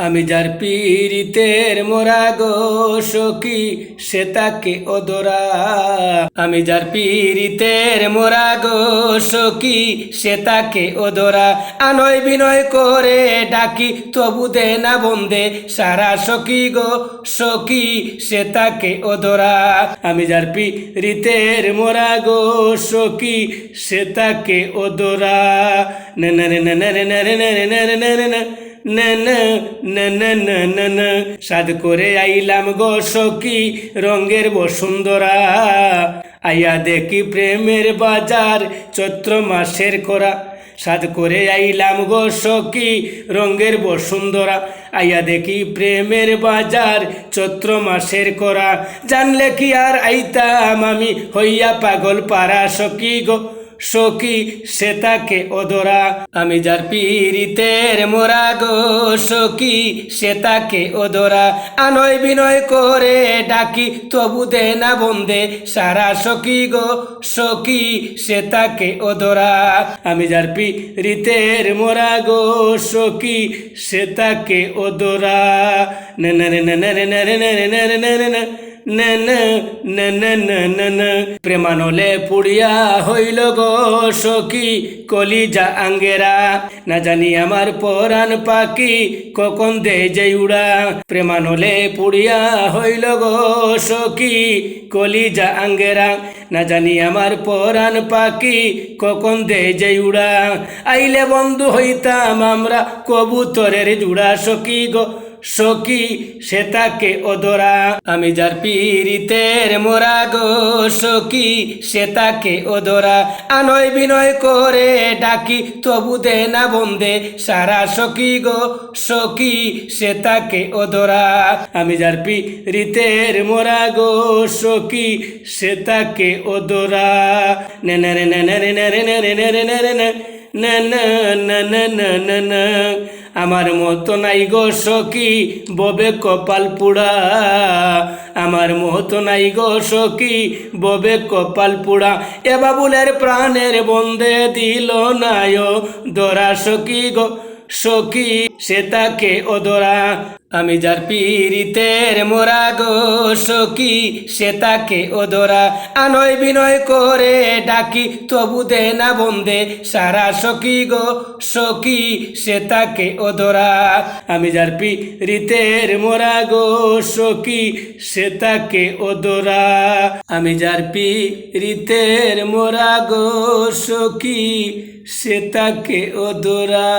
আমি যার পীড়িতের মোরা গো সখী সে তাকে ওদরা। আমি যার পীড়িতের মোরা গো সখী সে তাকে ওদরা। আনয় বিনয় করে ডাকি তবু দে না বন্দে সারা সখী গো সখী সে তাকে ওদরা। আমি যার পীড়িতের মোরা গো সখী সে তাকে ওদরা। না না না না না না না না না না না না না না না না না। সাদ করে আইলাম গো সখী রঙের বসুন্ধরা। আইয়া দেখি প্রেমের বাজার চৈত্র মাসের করা। সাদ করে আইলাম গো সখী রঙের বসুন্ধরা। আইয়া দেখি প্রেমের বাজার চৈত্র মাসের করা। জানলে কি আর আইতাম আমি হইয়া পাগল পারা সখী গো সখী সে তাকে ওদরা। আমি যার পীড়িতের মোরা গো সখী সে তাকে ওদরা। আনয় বিনয় করে ডাকি তবু দে না বন্দে সারা সখী গো সখী সে তাকে ওদরা। আমি যার পীড়িতের মোরা গো সখী সে তাকে ওদরা। না না না না না না না না না না না না না না না না না। প্রেমানলে পুড়িয়া হইল গো সখী কলিজা আঙ্গেরা। না জানি আমার পরাণ পাখি কখন দে যে উড়া। প্রেমানলে পুড়িয়া হইল গো সখী কলিজা আঙ্গেরা। না জানি আমার পরাণ পাখি কখন দে যে উড়া। আইলে বন্ধু হইতাম আমরা কবুতরের জুড়া সখী গো সখী সে তাকে ওদরা। আমি যার পীড়িতের মোরা গো সখী সে তাকে ওদরা। আনয় বিনয় করে ডাকি তবু দে না বন্দে সারা সখী গো সখী সে তাকে ওদরা। আমি যার পীড়িতের মোরা গো সখী সে তাকে ওদরা। না না না না না না না না না না না না না না না না। আমার মতো নাই গো সখী ববে কপাল পুড়া। আমার মতো নাই গো সখী ববে কপাল পুড়া। এ বাবুলের প্রাণের বন্দে দিল নায় দরা সখী গো সখী সে তাকে ওদরা। আমি যার পীড়িতের মোরা গো সখী সে তাকে ওদরা। আনয় বিনয় করে ডাকি তবু দে না বন্দে সারা সখী গো সখী সে তাকে ওদরা। আমি যার পীড়িতের মোরা গো সখী সে তাকে ওদরা। আমি যার পীড়িতের মোরা গো সখী সে তাকে ওদরা।